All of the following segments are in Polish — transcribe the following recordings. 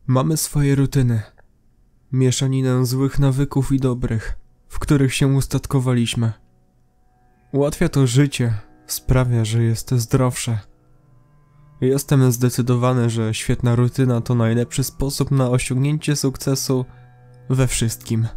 Mamy swoje rutyny. Mieszaninę złych nawyków i dobrych, w których się ustatkowaliśmy. Ułatwia to życie, sprawia, że jest zdrowsze. Jestem zdecydowany, że świetna rutyna to najlepszy sposób na osiągnięcie sukcesu we wszystkim.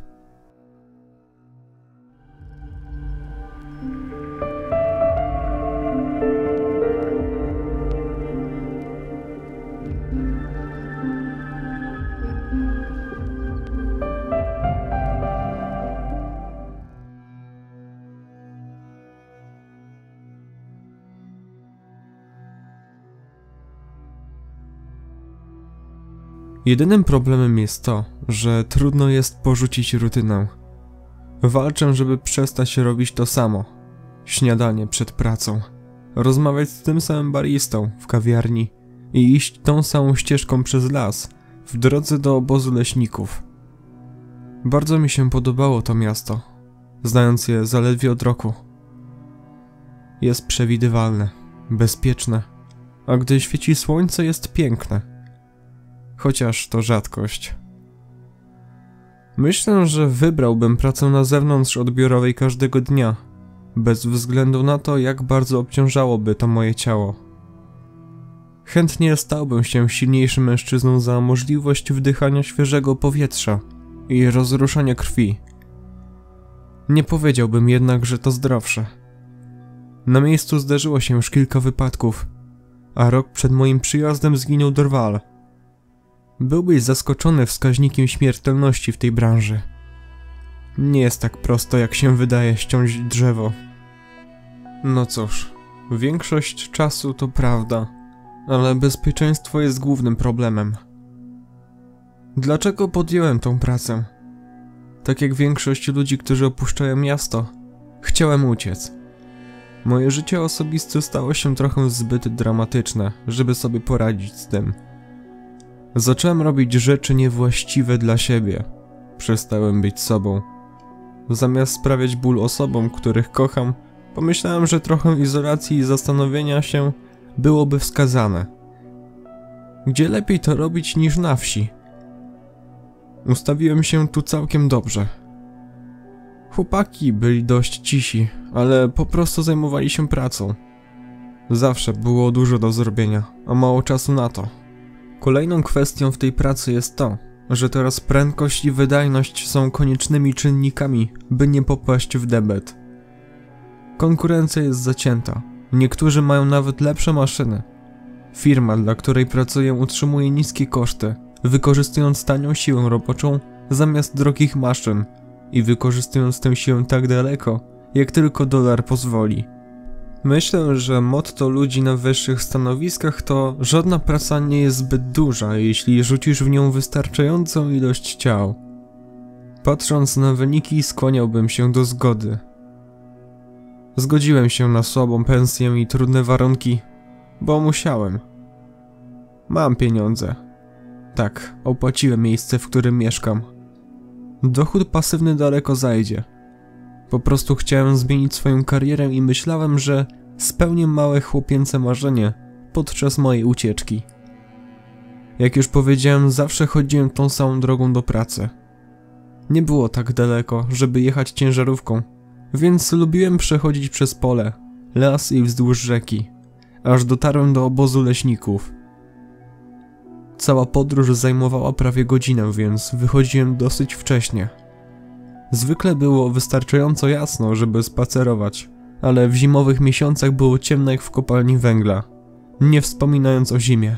Jedynym problemem jest to, że trudno jest porzucić rutynę. Walczę, żeby przestać robić to samo. Śniadanie przed pracą, rozmawiać z tym samym baristą w kawiarni i iść tą samą ścieżką przez las w drodze do obozu leśników. Bardzo mi się podobało to miasto, znając je zaledwie od roku. Jest przewidywalne, bezpieczne, a gdy świeci słońce jest piękne. Chociaż to rzadkość. Myślę, że wybrałbym pracę na zewnątrz odbiorowej każdego dnia, bez względu na to, jak bardzo obciążałoby to moje ciało. Chętnie stałbym się silniejszym mężczyzną za możliwość wdychania świeżego powietrza i rozruszania krwi. Nie powiedziałbym jednak, że to zdrowsze. Na miejscu zdarzyło się już kilka wypadków, a rok przed moim przyjazdem zginął drwal. Byłbyś zaskoczony wskaźnikiem śmiertelności w tej branży. Nie jest tak prosto, jak się wydaje ściąć drzewo. No cóż, większość czasu to prawda, ale bezpieczeństwo jest głównym problemem. Dlaczego podjąłem tą pracę? Tak jak większość ludzi, którzy opuszczają miasto, chciałem uciec. Moje życie osobiste stało się trochę zbyt dramatyczne, żeby sobie poradzić z tym. Zacząłem robić rzeczy niewłaściwe dla siebie. Przestałem być sobą. Zamiast sprawiać ból osobom, których kocham, pomyślałem, że trochę izolacji i zastanowienia się byłoby wskazane. Gdzie lepiej to robić niż na wsi? Ustawiłem się tu całkiem dobrze. Chłopaki byli dość cisi, ale po prostu zajmowali się pracą. Zawsze było dużo do zrobienia, a mało czasu na to. Kolejną kwestią w tej pracy jest to, że teraz prędkość i wydajność są koniecznymi czynnikami, by nie popaść w debet. Konkurencja jest zacięta, niektórzy mają nawet lepsze maszyny. Firma, dla której pracuję, utrzymuje niskie koszty, wykorzystując tanią siłę roboczą zamiast drogich maszyn i wykorzystując tę siłę tak daleko, jak tylko dolar pozwoli. Myślę, że motto ludzi na wyższych stanowiskach to żadna praca nie jest zbyt duża, jeśli rzucisz w nią wystarczającą ilość ciał. Patrząc na wyniki, skłaniałbym się do zgody. Zgodziłem się na słabą pensję i trudne warunki, bo musiałem. Mam pieniądze. Tak, opłaciłem miejsce, w którym mieszkam. Dochód pasywny daleko zajdzie. Po prostu chciałem zmienić swoją karierę i myślałem, że spełnię małe chłopięce marzenie podczas mojej ucieczki. Jak już powiedziałem, zawsze chodziłem tą samą drogą do pracy. Nie było tak daleko, żeby jechać ciężarówką, więc lubiłem przechodzić przez pole, las i wzdłuż rzeki, aż dotarłem do obozu leśników. Cała podróż zajmowała prawie godzinę, więc wychodziłem dosyć wcześnie. Zwykle było wystarczająco jasno, żeby spacerować, ale w zimowych miesiącach było ciemno jak w kopalni węgla, nie wspominając o zimie.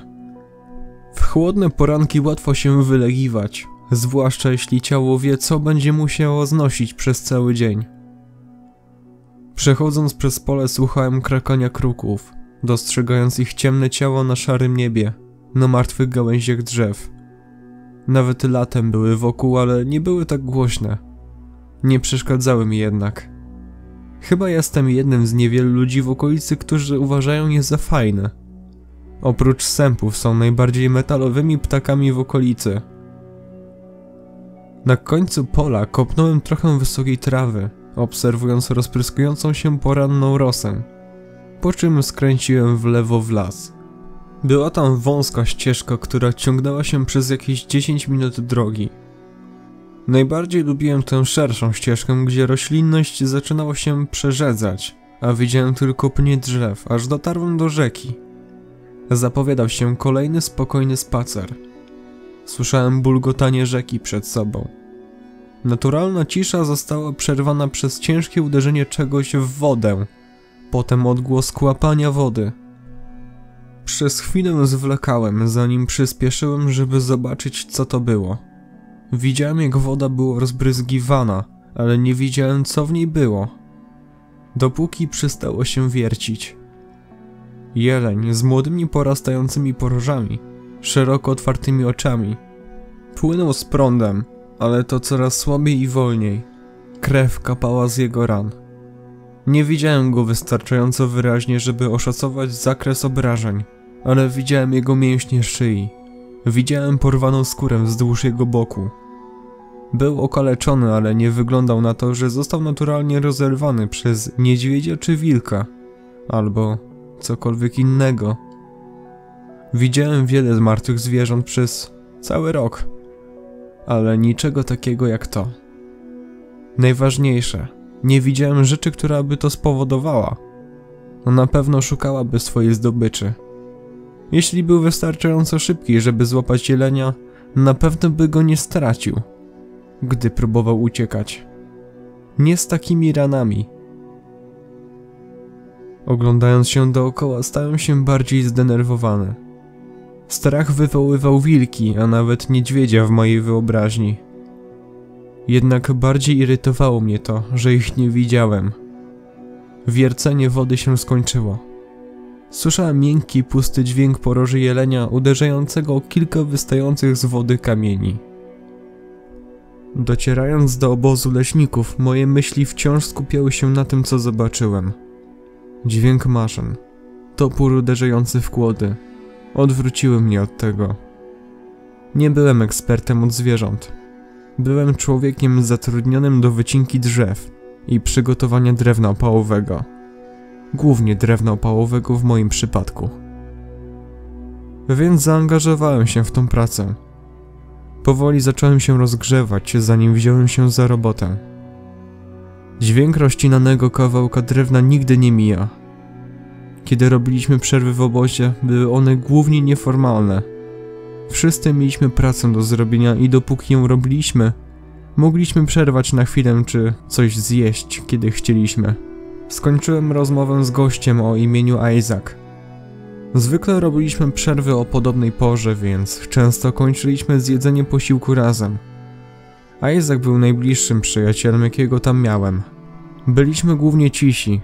W chłodne poranki łatwo się wylegiwać, zwłaszcza jeśli ciało wie, co będzie musiało znosić przez cały dzień. Przechodząc przez pole, słuchałem krakania kruków, dostrzegając ich ciemne ciało na szarym niebie, na martwych gałęziach drzew. Nawet latem były wokół, ale nie były tak głośne. Nie przeszkadzały mi jednak. Chyba jestem jednym z niewielu ludzi w okolicy, którzy uważają je za fajne. Oprócz sępów są najbardziej metalowymi ptakami w okolicy. Na końcu pola kopnąłem trochę wysokiej trawy, obserwując rozpryskującą się poranną rosę, po czym skręciłem w lewo w las. Była tam wąska ścieżka, która ciągnęła się przez jakieś 10 minut drogi. Najbardziej lubiłem tę szerszą ścieżkę, gdzie roślinność zaczynała się przerzedzać, a widziałem tylko pnie drzew, aż dotarłem do rzeki. Zapowiadał się kolejny spokojny spacer. Słyszałem bulgotanie rzeki przed sobą. Naturalna cisza została przerwana przez ciężkie uderzenie czegoś w wodę, potem odgłos kłapania wody. Przez chwilę zwlekałem, zanim przyspieszyłem, żeby zobaczyć, co to było. Widziałem, jak woda była rozbryzgiwana, ale nie widziałem, co w niej było. Dopóki przestało się wiercić. Jeleń z młodymi porastającymi porożami, szeroko otwartymi oczami. Płynął z prądem, ale to coraz słabiej i wolniej. Krew kapała z jego ran. Nie widziałem go wystarczająco wyraźnie, żeby oszacować zakres obrażeń, ale widziałem jego mięśnie szyi. Widziałem porwaną skórę wzdłuż jego boku. Był okaleczony, ale nie wyglądał na to, że został naturalnie rozerwany przez niedźwiedzia czy wilka, albo cokolwiek innego. Widziałem wiele zmartwych zwierząt przez cały rok, ale niczego takiego jak to. Najważniejsze, nie widziałem rzeczy, która by to spowodowała. Na pewno szukałaby swojej zdobyczy. Jeśli był wystarczająco szybki, żeby złapać jelenia, na pewno by go nie stracił, gdy próbował uciekać. Nie z takimi ranami. Oglądając się dookoła, stałem się bardziej zdenerwowany. Strach wywoływał wilki, a nawet niedźwiedzia w mojej wyobraźni. Jednak bardziej irytowało mnie to, że ich nie widziałem. Wiercenie wody się skończyło. Słyszałem miękki, pusty dźwięk poroży jelenia uderzającego o kilka wystających z wody kamieni. Docierając do obozu leśników, moje myśli wciąż skupiały się na tym, co zobaczyłem. Dźwięk maszyn, topór uderzający w kłody, odwróciły mnie od tego. Nie byłem ekspertem od zwierząt. Byłem człowiekiem zatrudnionym do wycinki drzew i przygotowania drewna opałowego. Głównie drewna opałowego w moim przypadku. Więc zaangażowałem się w tą pracę. Powoli zacząłem się rozgrzewać, zanim wziąłem się za robotę. Dźwięk rozcinanego kawałka drewna nigdy nie mija. Kiedy robiliśmy przerwy w obozie, były one głównie nieformalne. Wszyscy mieliśmy pracę do zrobienia i dopóki ją robiliśmy, mogliśmy przerwać na chwilę czy coś zjeść, kiedy chcieliśmy. Skończyłem rozmowę z gościem o imieniu Isaac. Zwykle robiliśmy przerwy o podobnej porze, więc często kończyliśmy zjedzenie posiłku razem. Isaac był najbliższym przyjacielem, jakiego tam miałem. Byliśmy głównie cisi.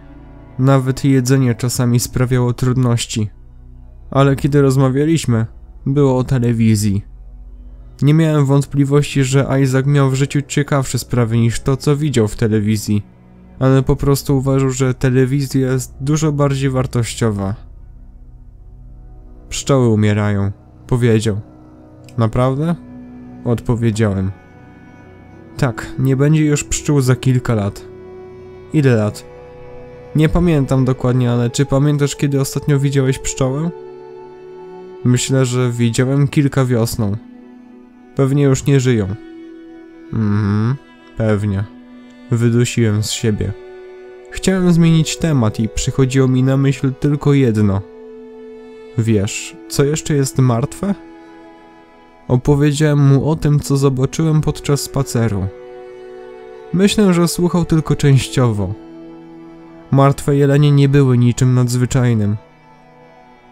Nawet jedzenie czasami sprawiało trudności. Ale kiedy rozmawialiśmy, było o telewizji. Nie miałem wątpliwości, że Isaac miał w życiu ciekawsze sprawy niż to, co widział w telewizji. Ale po prostu uważał, że telewizja jest dużo bardziej wartościowa. Pszczoły umierają, powiedział. Naprawdę? Odpowiedziałem. Tak, nie będzie już pszczół za kilka lat. Ile lat? Nie pamiętam dokładnie, ale czy pamiętasz, kiedy ostatnio widziałeś pszczołę? Myślę, że widziałem kilka wiosną. Pewnie już nie żyją. Pewnie. Wydusiłem z siebie. Chciałem zmienić temat i przychodziło mi na myśl tylko jedno. Wiesz, co jeszcze jest martwe? Opowiedziałem mu o tym, co zobaczyłem podczas spaceru. Myślę, że słuchał tylko częściowo. Martwe jelenie nie były niczym nadzwyczajnym.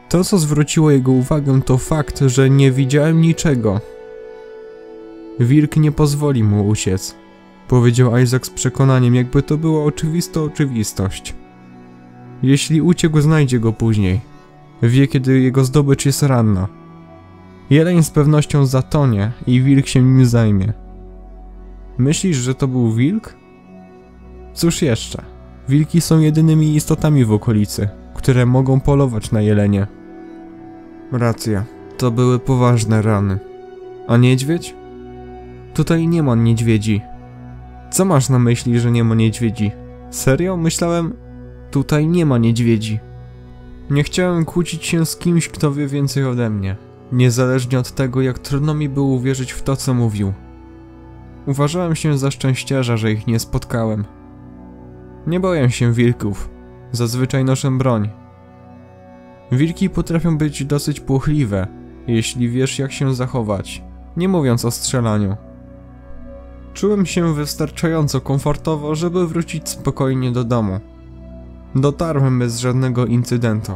To, co zwróciło jego uwagę, to fakt, że nie widziałem niczego. Wilk nie pozwoli mu uciec, powiedział Isaac z przekonaniem, jakby to była oczywista oczywistość. Jeśli uciekł, znajdzie go później. Wie, kiedy jego zdobycz jest ranna. Jeleń z pewnością zatonie i wilk się nim zajmie. Myślisz, że to był wilk? Cóż jeszcze? Wilki są jedynymi istotami w okolicy, które mogą polować na jelenie. Racja, to były poważne rany. A niedźwiedź? Tutaj nie ma niedźwiedzi. Co masz na myśli, że nie ma niedźwiedzi? Serio? Myślałem... Tutaj nie ma niedźwiedzi. Nie chciałem kłócić się z kimś, kto wie więcej ode mnie, niezależnie od tego, jak trudno mi było uwierzyć w to, co mówił. Uważałem się za szczęściarza, że ich nie spotkałem. Nie boję się wilków, zazwyczaj noszę broń. Wilki potrafią być dosyć płochliwe, jeśli wiesz, jak się zachować, nie mówiąc o strzelaniu. Czułem się wystarczająco komfortowo, żeby wrócić spokojnie do domu. Dotarłem bez żadnego incydentu.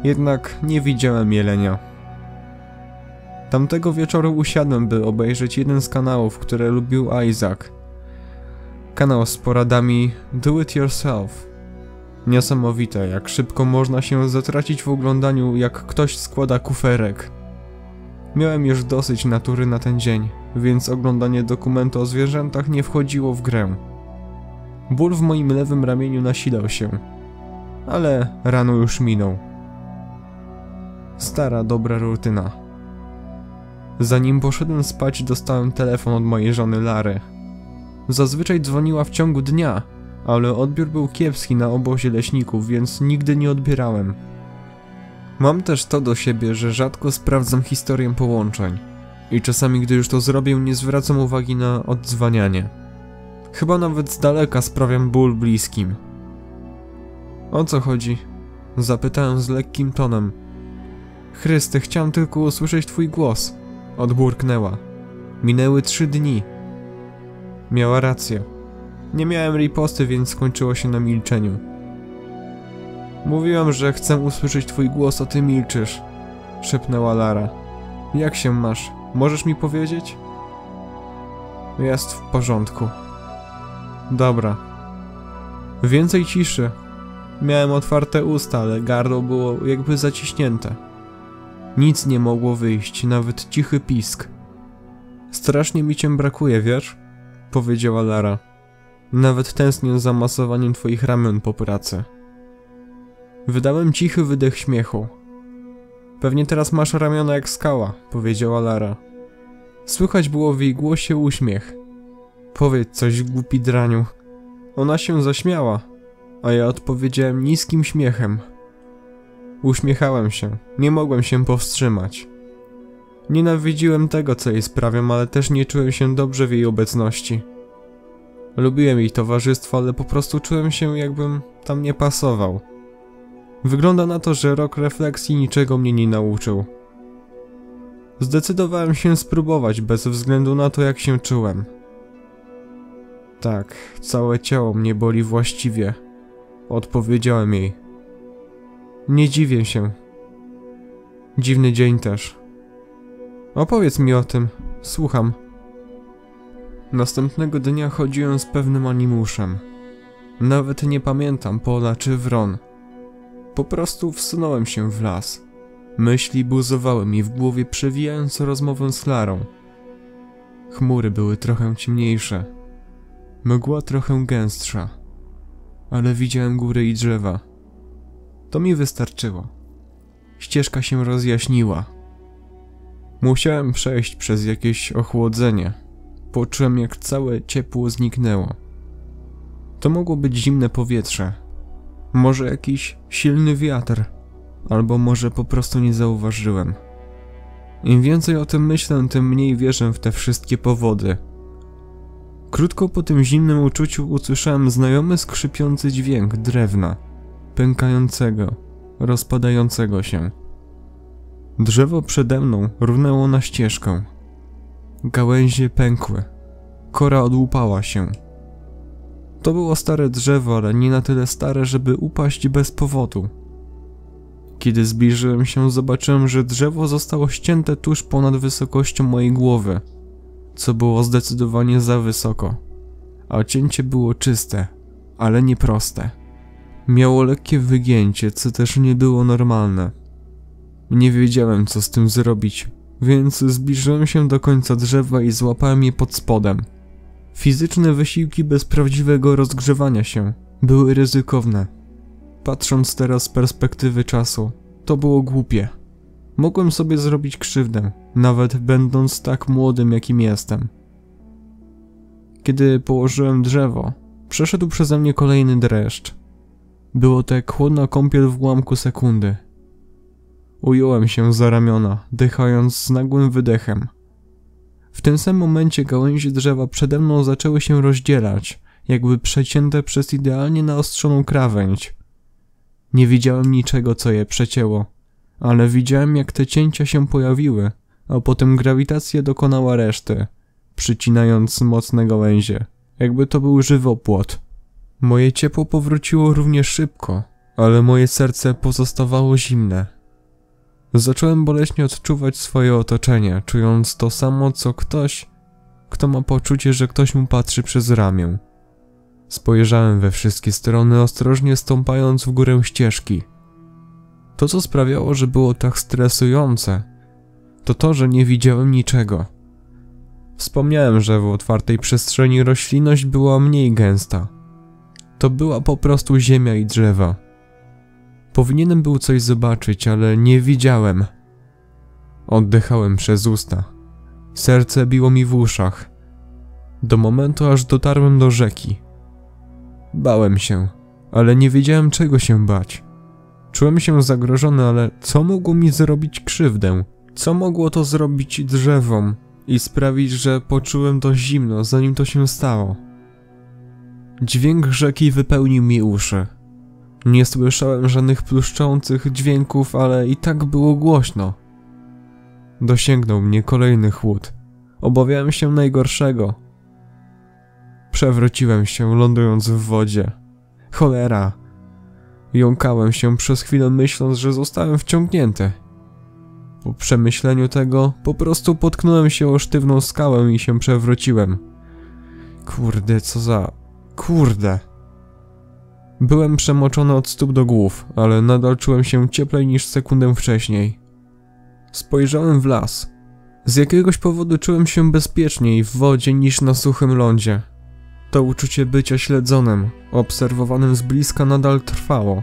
Jednak nie widziałem jelenia. Tamtego wieczoru usiadłem, by obejrzeć jeden z kanałów, które lubił Isaac. Kanał z poradami Do It Yourself. Niesamowite, jak szybko można się zatracić w oglądaniu, jak ktoś składa kuferek. Miałem już dosyć natury na ten dzień, więc oglądanie dokumentu o zwierzętach nie wchodziło w grę. Ból w moim lewym ramieniu nasilał się, ale rano już minął. Stara, dobra rutyna. Zanim poszedłem spać, dostałem telefon od mojej żony Lary. Zazwyczaj dzwoniła w ciągu dnia, ale odbiór był kiepski na obozie leśników, więc nigdy nie odbierałem. Mam też to do siebie, że rzadko sprawdzam historię połączeń i czasami, gdy już to zrobię, nie zwracam uwagi na oddzwanianie. Chyba nawet z daleka sprawiam ból bliskim. O co chodzi? Zapytałem z lekkim tonem. Chryste, chciałem tylko usłyszeć twój głos. Odburknęła. Minęły 3 dni. Miała rację. Nie miałem riposty, więc skończyło się na milczeniu. Mówiłam, że chcę usłyszeć twój głos, a ty milczysz. Szepnęła Lara. Jak się masz? Możesz mi powiedzieć? Jest w porządku. Dobra. Więcej ciszy. Miałem otwarte usta, ale gardło było jakby zaciśnięte. Nic nie mogło wyjść, nawet cichy pisk. Strasznie mi cię brakuje, wiesz? Powiedziała Lara. Nawet tęsknię za masowaniem twoich ramion po pracy. Wydałem cichy wydech śmiechu. Pewnie teraz masz ramiona jak skała, powiedziała Lara. Słychać było w jej głosie uśmiech. Powiedz coś, głupi draniu. Ona się zaśmiała, a ja odpowiedziałem niskim śmiechem. Uśmiechałem się, nie mogłem się powstrzymać. Nienawidziłem tego, co jej sprawiam, ale też nie czułem się dobrze w jej obecności. Lubiłem jej towarzystwo, ale po prostu czułem się, jakbym tam nie pasował. Wygląda na to, że rok refleksji niczego mnie nie nauczył. Zdecydowałem się spróbować, bez względu na to, jak się czułem. Tak, całe ciało mnie boli właściwie. Odpowiedziałem jej. Nie dziwię się. Dziwny dzień też. Opowiedz mi o tym. Słucham. Następnego dnia chodziłem z pewnym animuszem. Nawet nie pamiętam pola czy wron. Po prostu wsunąłem się w las. Myśli buzowały mi w głowie, przewijając rozmowę z Larą. Chmury były trochę ciemniejsze. Mgła trochę gęstsza. Ale widziałem góry i drzewa. To mi wystarczyło. Ścieżka się rozjaśniła. Musiałem przejść przez jakieś ochłodzenie. Poczułem, jak całe ciepło zniknęło. To mogło być zimne powietrze. Może jakiś silny wiatr. Albo może po prostu nie zauważyłem. Im więcej o tym myślę, tym mniej wierzę w te wszystkie powody. Krótko po tym zimnym uczuciu usłyszałem znajomy skrzypiący dźwięk drewna, pękającego, rozpadającego się. Drzewo przede mną runęło na ścieżkę. Gałęzie pękły. Kora odłupała się. To było stare drzewo, ale nie na tyle stare, żeby upaść bez powodu. Kiedy zbliżyłem się, zobaczyłem, że drzewo zostało ścięte tuż ponad wysokością mojej głowy, co było zdecydowanie za wysoko, a cięcie było czyste, ale nie proste. Miało lekkie wygięcie, co też nie było normalne. Nie wiedziałem, co z tym zrobić, więc zbliżyłem się do końca drzewa i złapałem je pod spodem. Fizyczne wysiłki bez prawdziwego rozgrzewania się były ryzykowne. Patrząc teraz z perspektywy czasu, to było głupie. Mogłem sobie zrobić krzywdę, nawet będąc tak młodym, jakim jestem. Kiedy położyłem drzewo, przeszedł przeze mnie kolejny dreszcz. Było to jak chłodna kąpiel w ułamku sekundy. Ująłem się za ramiona, dychając z nagłym wydechem. W tym samym momencie gałęzie drzewa przede mną zaczęły się rozdzielać, jakby przecięte przez idealnie naostrzoną krawędź. Nie widziałem niczego, co je przecięło, ale widziałem, jak te cięcia się pojawiły, a potem grawitacja dokonała reszty, przycinając mocne gałęzie, jakby to był żywopłot. Moje ciepło powróciło równie szybko, ale moje serce pozostawało zimne. Zacząłem boleśnie odczuwać swoje otoczenie, czując to samo, co ktoś, kto ma poczucie, że ktoś mu patrzy przez ramię. Spojrzałem we wszystkie strony, ostrożnie stąpając w górę ścieżki. To, co sprawiało, że było tak stresujące, to, że nie widziałem niczego. Wspomniałem, że w otwartej przestrzeni roślinność była mniej gęsta. To była po prostu ziemia i drzewa. Powinienem był coś zobaczyć, ale nie widziałem. Oddychałem przez usta. Serce biło mi w uszach. Do momentu, aż dotarłem do rzeki. Bałem się, ale nie wiedziałem, czego się bać. Czułem się zagrożony, ale co mogło mi zrobić krzywdę? Co mogło to zrobić drzewom i sprawić, że poczułem to zimno, zanim to się stało? Dźwięk rzeki wypełnił mi uszy. Nie słyszałem żadnych pluszczących dźwięków, ale i tak było głośno. Dosięgnął mnie kolejny chłód. Obawiałem się najgorszego. Przewróciłem się, lądując w wodzie. Cholera! Jąkałem się przez chwilę, myśląc, że zostałem wciągnięty. Po przemyśleniu tego, po prostu potknąłem się o sztywną skałę i się przewróciłem. Kurde, co za... Kurde! Byłem przemoczony od stóp do głów, ale nadal czułem się cieplej niż sekundę wcześniej. Spojrzałem w las. Z jakiegoś powodu czułem się bezpieczniej w wodzie niż na suchym lądzie. To uczucie bycia śledzonym, obserwowanym z bliska nadal trwało.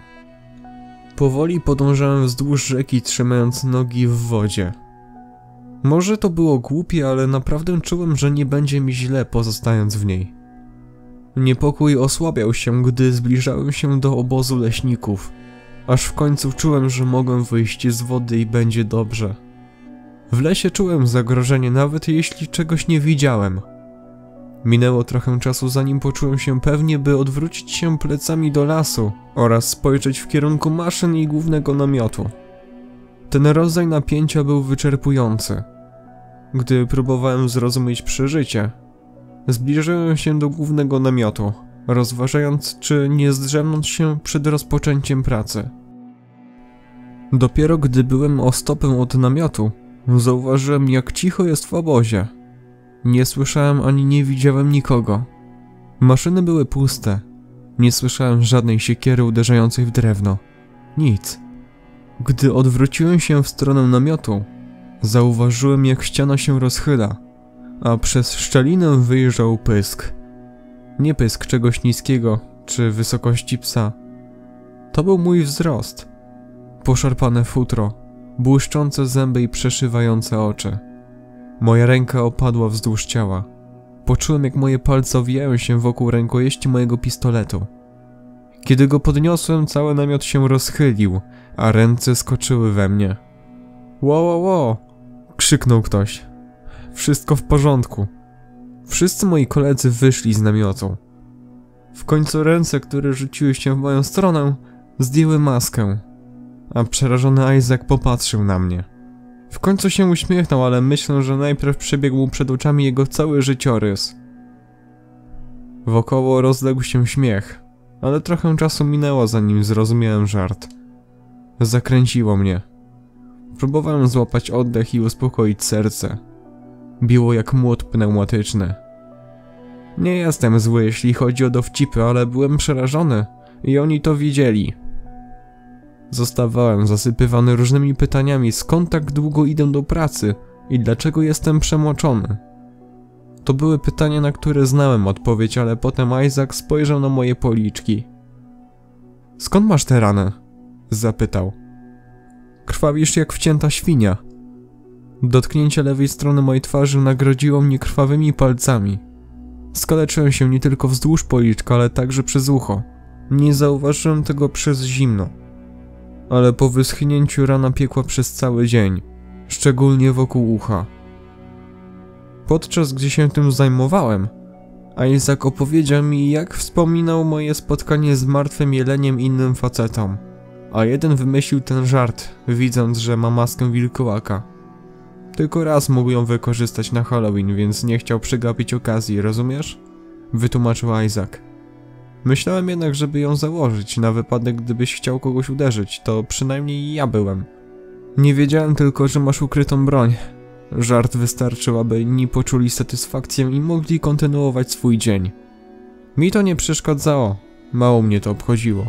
Powoli podążałem wzdłuż rzeki, trzymając nogi w wodzie. Może to było głupie, ale naprawdę czułem, że nie będzie mi źle pozostając w niej. Niepokój osłabiał się, gdy zbliżałem się do obozu leśników, aż w końcu czułem, że mogłem wyjść z wody i będzie dobrze. W lesie czułem zagrożenie, nawet jeśli czegoś nie widziałem. Minęło trochę czasu, zanim poczułem się pewnie, by odwrócić się plecami do lasu oraz spojrzeć w kierunku maszyn i głównego namiotu. Ten rodzaj napięcia był wyczerpujący. Gdy próbowałem zrozumieć przeżycie, zbliżyłem się do głównego namiotu, rozważając, czy nie zdrzemnąć się przed rozpoczęciem pracy. Dopiero gdy byłem o stopę od namiotu, zauważyłem, jak cicho jest w obozie. Nie słyszałem ani nie widziałem nikogo. Maszyny były puste. Nie słyszałem żadnej siekiery uderzającej w drewno. Nic. Gdy odwróciłem się w stronę namiotu, zauważyłem, jak ściana się rozchyla, a przez szczelinę wyjrzał pysk. Nie pysk czegoś niskiego, czy wysokości psa. To był mój wzrost. Poszarpane futro, błyszczące zęby i przeszywające oczy. Moja ręka opadła wzdłuż ciała. Poczułem, jak moje palce owijają się wokół rękojeści mojego pistoletu. Kiedy go podniosłem, cały namiot się rozchylił, a ręce skoczyły we mnie. Ło! Krzyknął ktoś. Wszystko w porządku. Wszyscy moi koledzy wyszli z namiotu. W końcu ręce, które rzuciły się w moją stronę, zdjęły maskę, a przerażony Isaac popatrzył na mnie. W końcu się uśmiechnął, ale myślę, że najpierw przebiegł mu przed oczami jego cały życiorys. Wokoło rozległ się śmiech, ale trochę czasu minęło, zanim zrozumiałem żart. Zakręciło mnie. Próbowałem złapać oddech i uspokoić serce. Biło jak młot pneumatyczny. Nie jestem zły, jeśli chodzi o dowcipy, ale byłem przerażony i oni to widzieli. Zostawałem zasypywany różnymi pytaniami, skąd tak długo idę do pracy i dlaczego jestem przemoczony. To były pytania, na które znałem odpowiedź, ale potem Isaac spojrzał na moje policzki. Skąd masz tę ranę? Zapytał. Krwawisz jak wcięta świnia. Dotknięcie lewej strony mojej twarzy nagrodziło mnie krwawymi palcami. Skaleczyłem się nie tylko wzdłuż policzka, ale także przez ucho. Nie zauważyłem tego przez zimno, ale po wyschnięciu rana piekła przez cały dzień, szczególnie wokół ucha. Podczas gdy się tym zajmowałem, Isaac opowiedział mi, jak wspominał moje spotkanie z martwym jeleniem innym facetom, a jeden wymyślił ten żart, widząc, że ma maskę wilkołaka. Tylko raz mógł ją wykorzystać na Halloween, więc nie chciał przegapić okazji, rozumiesz? Wytłumaczył Isaac. Myślałem jednak, żeby ją założyć, na wypadek gdybyś chciał kogoś uderzyć, to przynajmniej ja byłem. Nie wiedziałem tylko, że masz ukrytą broń. Żart wystarczył, aby inni poczuli satysfakcję i mogli kontynuować swój dzień. Mi to nie przeszkadzało, mało mnie to obchodziło.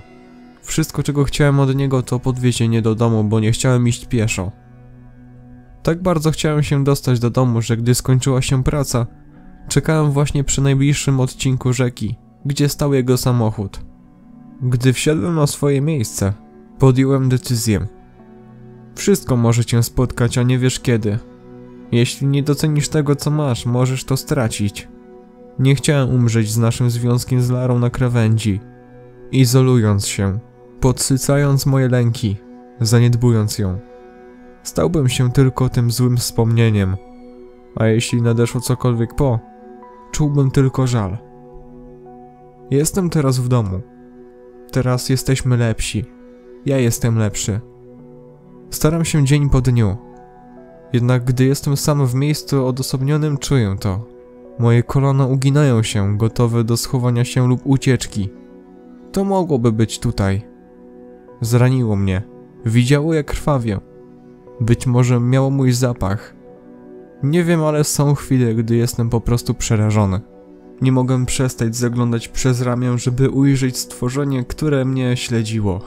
Wszystko, czego chciałem od niego, to podwiezienie do domu, bo nie chciałem iść pieszo. Tak bardzo chciałem się dostać do domu, że gdy skończyła się praca, czekałem właśnie przy najbliższym odcinku rzeki, gdzie stał jego samochód. Gdy wsiadłem na swoje miejsce, podjąłem decyzję. Wszystko może cię spotkać, a nie wiesz kiedy. Jeśli nie docenisz tego, co masz, możesz to stracić. Nie chciałem umrzeć z naszym związkiem z Larą na krawędzi, izolując się, podsycając moje lęki, zaniedbując ją. Stałbym się tylko tym złym wspomnieniem, a jeśli nadeszło cokolwiek po, czułbym tylko żal. Jestem teraz w domu. Teraz jesteśmy lepsi. Ja jestem lepszy. Staram się dzień po dniu. Jednak gdy jestem sam w miejscu odosobnionym, czuję to. Moje kolana uginają się, gotowe do schowania się lub ucieczki. To mogłoby być tutaj. Zraniło mnie. Widziało, jak krwawię. Być może miało mój zapach. Nie wiem, ale są chwile, gdy jestem po prostu przerażony. Nie mogę przestać zaglądać przez ramię, żeby ujrzeć stworzenie, które mnie śledziło.